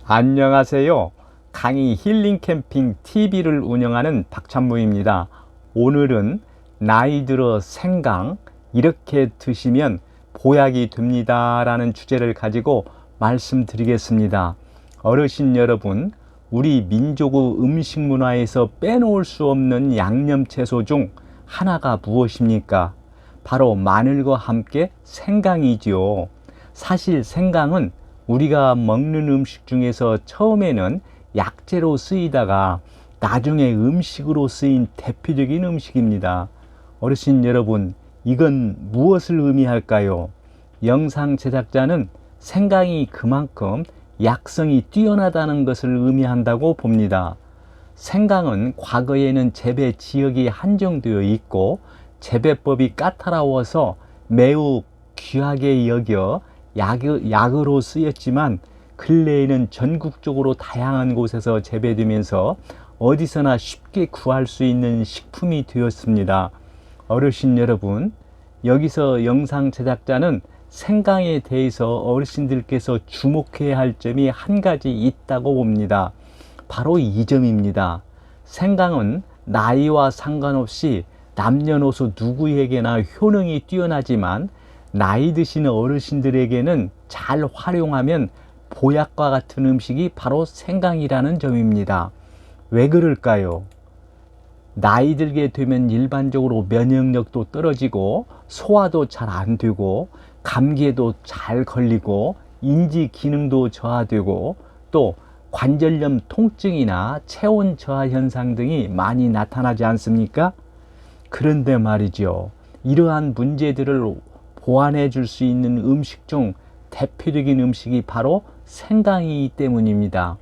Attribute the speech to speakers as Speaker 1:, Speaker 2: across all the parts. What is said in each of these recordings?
Speaker 1: 안녕하세요. 강의 힐링 캠핑 TV를 운영하는 박찬무입니다. 오늘은 나이 들어 생강 이렇게 드시면 보약이 됩니다 라는 주제를 가지고 말씀드리겠습니다. 어르신 여러분, 우리 민족의 음식 문화에서 빼놓을 수 없는 양념 채소 중 하나가 무엇입니까? 바로 마늘과 함께 생강이지요. 사실 생강은 우리가 먹는 음식 중에서 처음에는 약재로 쓰이다가 나중에 음식으로 쓰인 대표적인 음식입니다. 어르신 여러분, 이건 무엇을 의미할까요? 영상 제작자는 생강이 그만큼 약성이 뛰어나다는 것을 의미한다고 봅니다. 생강은 과거에는 재배 지역이 한정되어 있고 재배법이 까다로워서 매우 귀하게 여겨 약으로 쓰였지만 근래에는 전국적으로 다양한 곳에서 재배되면서 어디서나 쉽게 구할 수 있는 식품이 되었습니다. 어르신 여러분, 여기서 영상 제작자는 생강에 대해서 어르신들께서 주목해야 할 점이 한 가지 있다고 봅니다. 바로 이 점입니다. 생강은 나이와 상관없이 남녀노소 누구에게나 효능이 뛰어나지만 나이 드시는 어르신들에게는 잘 활용하면 보약과 같은 음식이 바로 생강이라는 점입니다. 왜 그럴까요? 나이 들게 되면 일반적으로 면역력도 떨어지고 소화도 잘 안 되고 감기에도 잘 걸리고 인지 기능도 저하되고 또 관절염 통증이나 체온 저하 현상 등이 많이 나타나지 않습니까? 그런데 말이죠. 이러한 문제들을 보완해 줄 수 있는 음식 중 대표적인 음식이 바로 생강이기 때문입니다.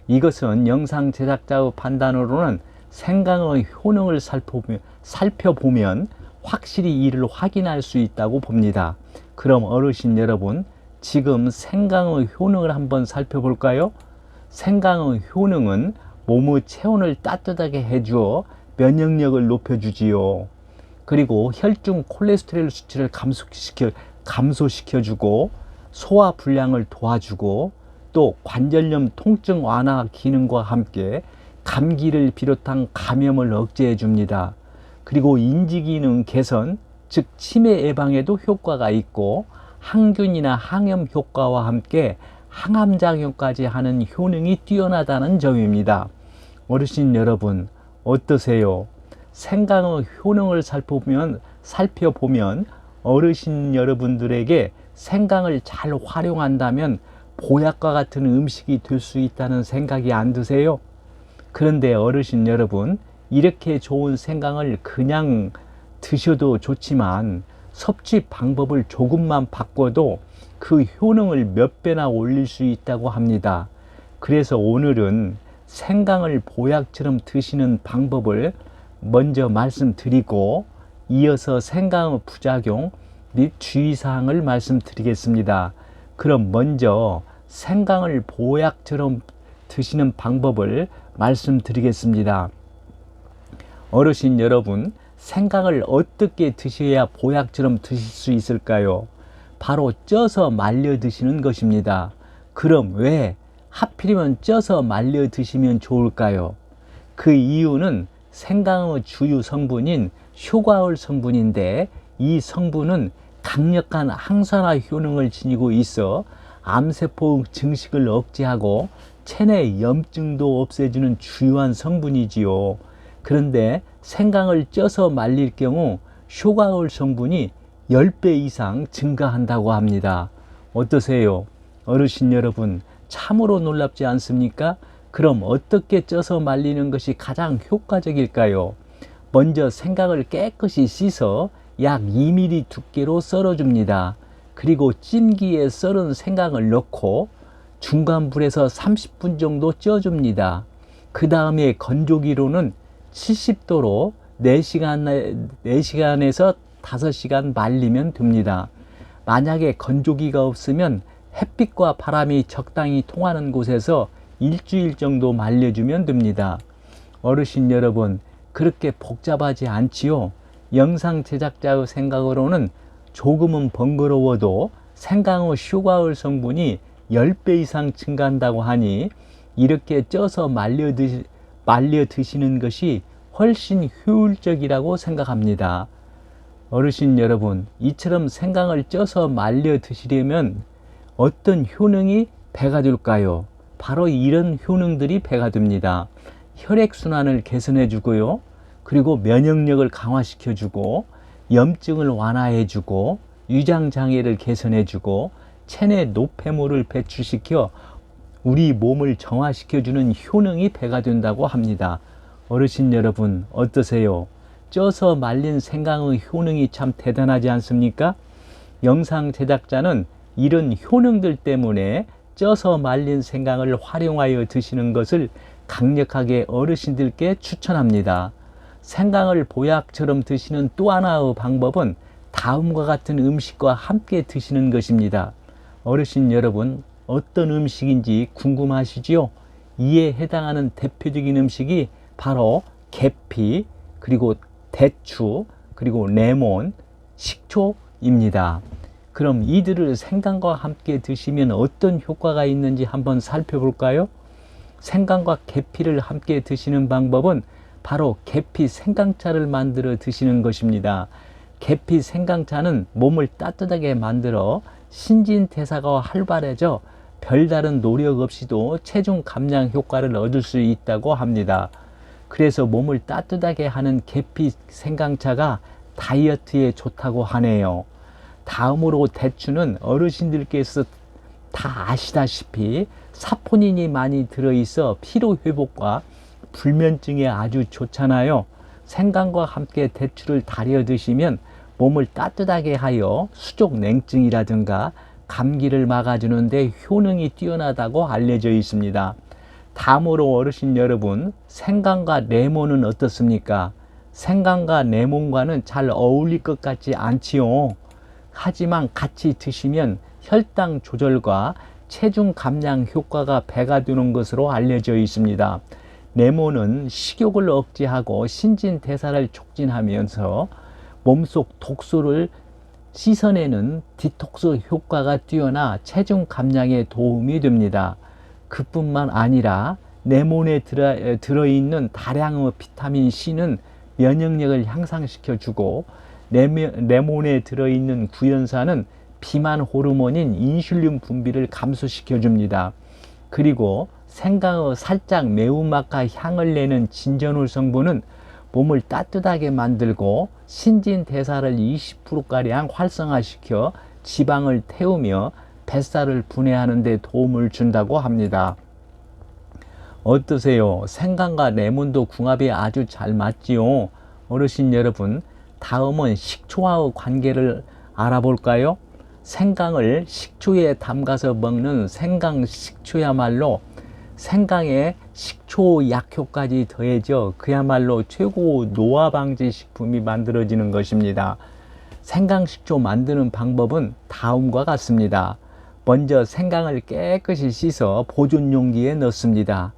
Speaker 1: 이것은 영상 제작자의 판단으로는 생강의 효능을 살펴보면 확실히 이를 확인할 수 있다고 봅니다. 그럼 어르신 여러분, 지금 생강의 효능을 한번 살펴볼까요? 생강의 효능은 몸의 체온을 따뜻하게 해주어 면역력을 높여주지요. 그리고 혈중 콜레스테롤 수치를 감소시켜주고 소화 불량을 도와주고 또 관절염 통증 완화 기능과 함께 감기를 비롯한 감염을 억제해 줍니다. 그리고 인지기능 개선, 즉 치매 예방에도 효과가 있고 항균이나 항염 효과와 함께 항암작용까지 하는 효능이 뛰어나다는 점입니다. 어르신 여러분, 어떠세요? 생강의 효능을 살펴보면 어르신 여러분들에게 생강을 잘 활용한다면 보약과 같은 음식이 될 수 있다는 생각이 안 드세요? 그런데 어르신 여러분, 이렇게 좋은 생강을 그냥 드셔도 좋지만 섭취 방법을 조금만 바꿔도 그 효능을 몇 배나 올릴 수 있다고 합니다. 그래서 오늘은 생강을 보약처럼 드시는 방법을 먼저 말씀드리고 이어서 생강의 부작용 및 주의사항을 말씀드리겠습니다. 그럼 먼저 생강을 보약처럼 드시는 방법을 말씀드리겠습니다. 어르신 여러분, 생강을 어떻게 드셔야 보약처럼 드실 수 있을까요? 바로 쪄서 말려 드시는 것입니다. 그럼 왜 하필이면 쪄서 말려 드시면 좋을까요? 그 이유는 생강의 주요 성분인 효과올 성분인데 이 성분은 강력한 항산화 효능을 지니고 있어 암세포 증식을 억제하고 체내 염증도 없애주는 중요한 성분이지요. 그런데 생강을 쪄서 말릴 경우 효과올 성분이 10배 이상 증가한다고 합니다. 어떠세요? 어르신 여러분, 참으로 놀랍지 않습니까? 그럼 어떻게 쪄서 말리는 것이 가장 효과적일까요? 먼저 생강을 깨끗이 씻어 약 2mm 두께로 썰어줍니다. 그리고 찜기에 썰은 생강을 넣고 중간 불에서 30분 정도 쪄줍니다. 그 다음에 건조기로는 70도로 4시간에서 5시간 말리면 됩니다. 만약에 건조기가 없으면 햇빛과 바람이 적당히 통하는 곳에서 일주일 정도 말려주면 됩니다. 어르신 여러분, 그렇게 복잡하지 않지요? 영상 제작자의 생각으로는 조금은 번거로워도 생강의 슈가올 성분이 10배 이상 증가한다고 하니 이렇게 쪄서 말려 드시는 것이 훨씬 효율적이라고 생각합니다. 어르신 여러분, 이처럼 생강을 쪄서 말려 드시려면 어떤 효능이 배가 될까요? 바로 이런 효능들이 배가 됩니다. 혈액순환을 개선해 주고요. 그리고 면역력을 강화시켜 주고, 염증을 완화해 주고, 위장장애를 개선해 주고, 체내 노폐물을 배출시켜 우리 몸을 정화시켜 주는 효능이 배가 된다고 합니다. 어르신 여러분, 어떠세요? 쪄서 말린 생강의 효능이 참 대단하지 않습니까? 영상 제작자는 이런 효능들 때문에 쪄서 말린 생강을 활용하여 드시는 것을 강력하게 어르신들께 추천합니다. 생강을 보약처럼 드시는 또 하나의 방법은 다음과 같은 음식과 함께 드시는 것입니다. 어르신 여러분, 어떤 음식인지 궁금하시지요? 이에 해당하는 대표적인 음식이 바로 계피, 그리고 대추, 그리고 레몬, 식초입니다. 그럼 이들을 생강과 함께 드시면 어떤 효과가 있는지 한번 살펴볼까요? 생강과 계피를 함께 드시는 방법은 바로 계피 생강차를 만들어 드시는 것입니다. 계피 생강차는 몸을 따뜻하게 만들어 신진대사가 활발해져 별다른 노력 없이도 체중 감량 효과를 얻을 수 있다고 합니다. 그래서 몸을 따뜻하게 하는 계피 생강차가 다이어트에 좋다고 하네요. 다음으로 대추는 어르신들께서 다 아시다시피 사포닌이 많이 들어있어 피로회복과 불면증에 아주 좋잖아요. 생강과 함께 대추를 달여 드시면 몸을 따뜻하게 하여 수족 냉증이라든가 감기를 막아주는 데 효능이 뛰어나다고 알려져 있습니다. 다음으로 어르신 여러분, 생강과 레몬은 어떻습니까? 생강과 레몬과는 잘 어울릴 것 같지 않지요. 하지만 같이 드시면 혈당 조절과 체중 감량 효과가 배가 되는 것으로 알려져 있습니다. 레몬은 식욕을 억제하고 신진대사를 촉진하면서 몸속 독소를 씻어내는 디톡스 효과가 뛰어나 체중 감량에 도움이 됩니다. 그뿐만 아니라 레몬에 들어있는 다량의 비타민 C는 면역력을 향상시켜주고, 레몬에 들어있는 구연산은 비만 호르몬인 인슐린 분비를 감소시켜줍니다. 그리고 생강의 살짝 매운맛과 향을 내는 진전올 성분은 몸을 따뜻하게 만들고 신진대사를 20%가량 활성화시켜 지방을 태우며 뱃살을 분해하는 데 도움을 준다고 합니다. 어떠세요? 생강과 레몬도 궁합이 아주 잘 맞지요? 어르신 여러분, 다음은 식초와의 관계를 알아볼까요? 생강을 식초에 담가서 먹는 생강 식초야말로 생강에 식초 약효까지 더해져 그야말로 최고 노화 방지 식품이 만들어지는 것입니다. 생강 식초 만드는 방법은 다음과 같습니다. 먼저 생강을 깨끗이 씻어 보존 용기에 넣습니다.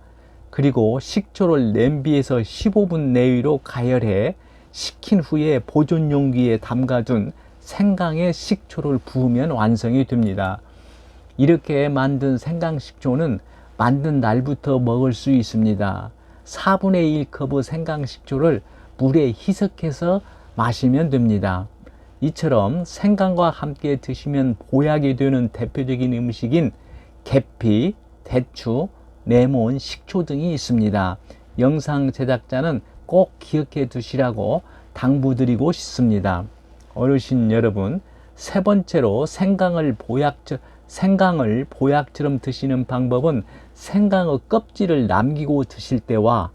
Speaker 1: 그리고 식초를 냄비에서 15분 내외로 가열해 식힌 후에 보존 용기에 담가둔 생강에 식초를 부으면 완성이 됩니다. 이렇게 만든 생강 식초는 만든 날부터 먹을 수 있습니다. 4분의 1컵의 생강 식초를 물에 희석해서 마시면 됩니다. 이처럼 생강과 함께 드시면 보약이 되는 대표적인 음식인 계피, 대추, 레몬, 식초 등이 있습니다. 영상 제작자는 꼭 기억해 두시라고 당부드리고 싶습니다. 어르신 여러분, 세 번째로 생강을 보약처럼 드시는 방법은 생강의 껍질을 남기고 드실 때와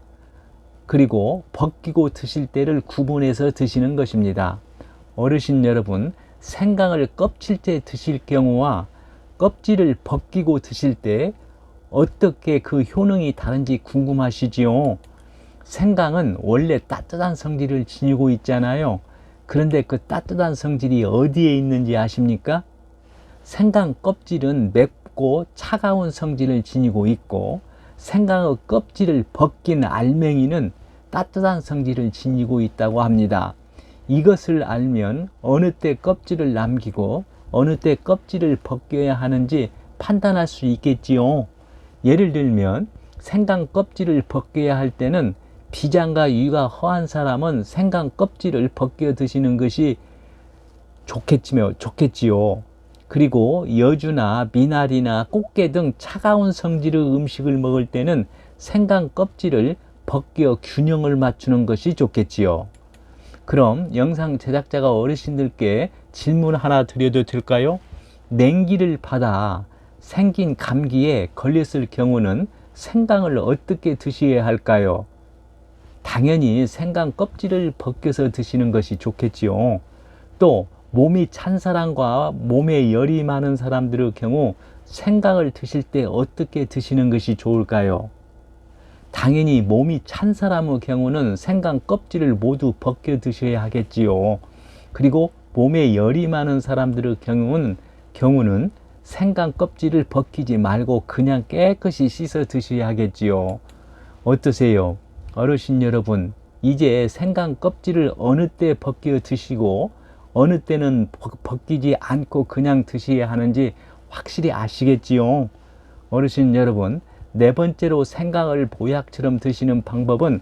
Speaker 1: 그리고 벗기고 드실 때를 구분해서 드시는 것입니다. 어르신 여러분, 생강을 껍질째 드실 경우와 껍질을 벗기고 드실 때 어떻게 그 효능이 다른지 궁금하시지요? 생강은 원래 따뜻한 성질을 지니고 있잖아요. 그런데 그 따뜻한 성질이 어디에 있는지 아십니까? 생강 껍질은 맵고 차가운 성질을 지니고 있고, 생강의 껍질을 벗긴 알맹이는 따뜻한 성질을 지니고 있다고 합니다. 이것을 알면 어느 때 껍질을 남기고 어느 때 껍질을 벗겨야 하는지 판단할 수 있겠지요. 예를 들면 생강 껍질을 벗겨야 할 때는 비장과 유가 허한 사람은 생강 껍질을 벗겨 드시는 것이 좋겠지요. 그리고 여주나 미나리나 꽃게 등 차가운 성질의 음식을 먹을 때는 생강 껍질을 벗겨 균형을 맞추는 것이 좋겠지요. 그럼 영상 제작자가 어르신들께 질문 하나 드려도 될까요? 냉기를 받아 생긴 감기에 걸렸을 경우는 생강을 어떻게 드셔야 할까요? 당연히 생강 껍질을 벗겨서 드시는 것이 좋겠지요. 또 몸이 찬 사람과 몸에 열이 많은 사람들의 경우 생강을 드실 때 어떻게 드시는 것이 좋을까요? 당연히 몸이 찬 사람의 경우는 생강 껍질을 모두 벗겨 드셔야 하겠지요. 그리고 몸에 열이 많은 사람들의 경우는 생강 껍질을 벗기지 말고 그냥 깨끗이 씻어 드셔야 하겠지요. 어떠세요? 어르신 여러분, 이제 생강 껍질을 어느 때 벗겨 드시고 어느 때는 벗기지 않고 그냥 드셔야 하는지 확실히 아시겠지요? 어르신 여러분, 네 번째로 생강을 보약처럼 드시는 방법은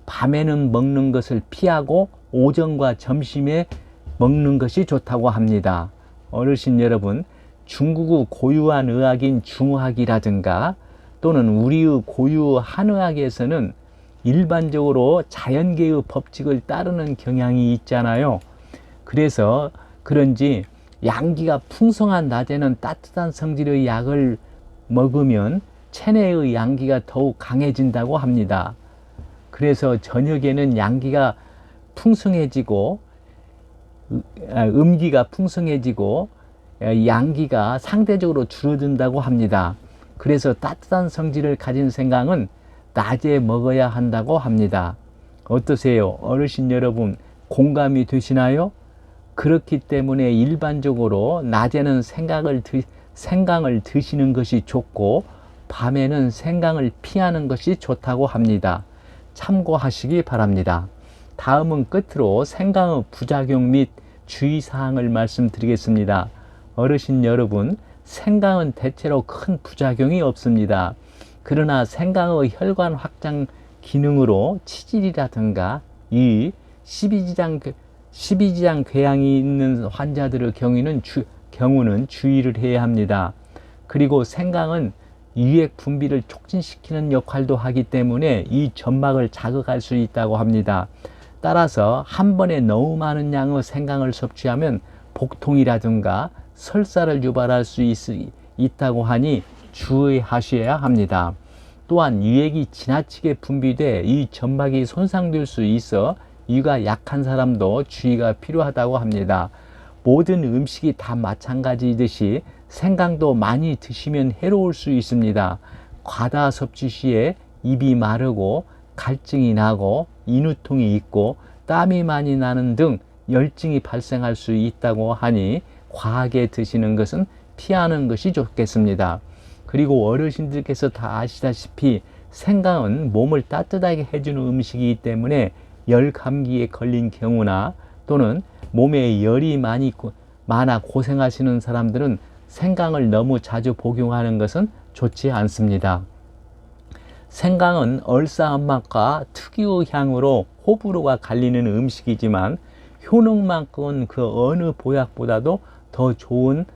Speaker 1: 밤에는 먹는 것을 피하고 오전과 점심에 먹는 것이 좋다고 합니다. 어르신 여러분, 중국의 고유한 의학인 중의학이라든가 또는 우리의 고유 한의학에서는 일반적으로 자연계의 법칙을 따르는 경향이 있잖아요. 그래서 그런지 양기가 풍성한 낮에는 따뜻한 성질의 약을 먹으면 체내의 양기가 더욱 강해진다고 합니다. 그래서 저녁에는 양기가 풍성해지고 음기가 풍성해지고 양기가 상대적으로 줄어든다고 합니다. 그래서 따뜻한 성질을 가진 생강은 낮에 먹어야 한다고 합니다. 어떠세요? 어르신 여러분, 공감이 되시나요? 그렇기 때문에 일반적으로 낮에는 생강을 드시는 것이 좋고 밤에는 생강을 피하는 것이 좋다고 합니다. 참고하시기 바랍니다. 다음은 끝으로 생강의 부작용 및 주의사항을 말씀드리겠습니다. 어르신 여러분, 생강은 대체로 큰 부작용이 없습니다. 그러나 생강의 혈관 확장 기능으로 치질이라든가 이 십이지장 궤양이 있는 환자들의 경우는 주의를 해야 합니다. 그리고 생강은 유액 분비를 촉진시키는 역할도 하기 때문에 이 점막을 자극할 수 있다고 합니다. 따라서 한 번에 너무 많은 양의 생강을 섭취하면 복통이라든가 설사를 유발할 수 있다고 하니 주의하셔야 합니다. 또한 유액이 지나치게 분비돼 이 점막이 손상될 수 있어 위가 약한 사람도 주의가 필요하다고 합니다. 모든 음식이 다 마찬가지듯이 생강도 많이 드시면 해로울 수 있습니다. 과다 섭취 시에 입이 마르고 갈증이 나고 인후통이 있고 땀이 많이 나는 등 열증이 발생할 수 있다고 하니 과하게 드시는 것은 피하는 것이 좋겠습니다. 그리고 어르신들께서 다 아시다시피 생강은 몸을 따뜻하게 해주는 음식이기 때문에 열 감기에 걸린 경우나 또는 몸에 열이 많아 고생하시는 사람들은 생강을 너무 자주 복용하는 것은 좋지 않습니다. 생강은 얼싸한맛과 특유의 향으로 호불호가 갈리는 음식이지만 효능만큼은 그 어느 보약보다도 더 좋은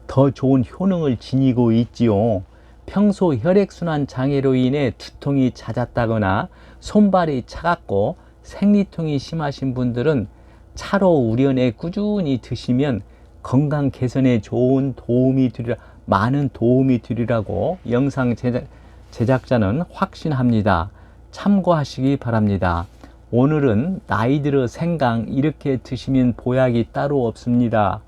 Speaker 1: 효능을 지니고 있지요. 평소 혈액순환 장애로 인해 두통이 잦았다거나 손발이 차갑고 생리통이 심하신 분들은 차로 우려내 꾸준히 드시면 건강 개선에 많은 도움이 되리라고 영상 제작자는 확신합니다. 참고하시기 바랍니다. 오늘은 나이 들어 생강 이렇게 드시면 보약이 따로 없습니다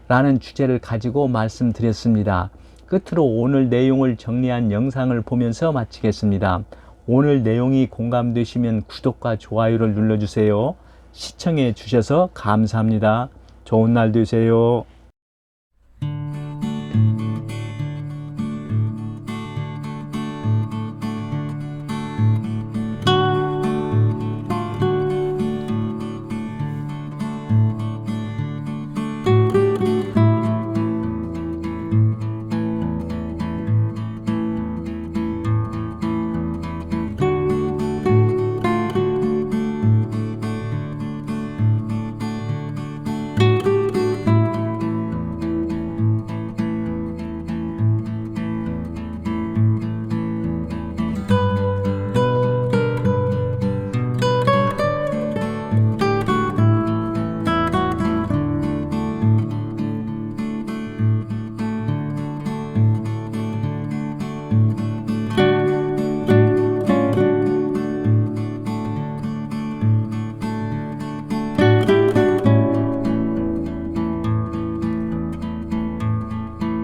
Speaker 1: 라는 주제를 가지고 말씀드렸습니다. 끝으로 오늘 내용을 정리한 영상을 보면서 마치겠습니다. 오늘 내용이 공감되시면 구독과 좋아요를 눌러주세요. 시청해 주셔서 감사합니다. 좋은 날 되세요.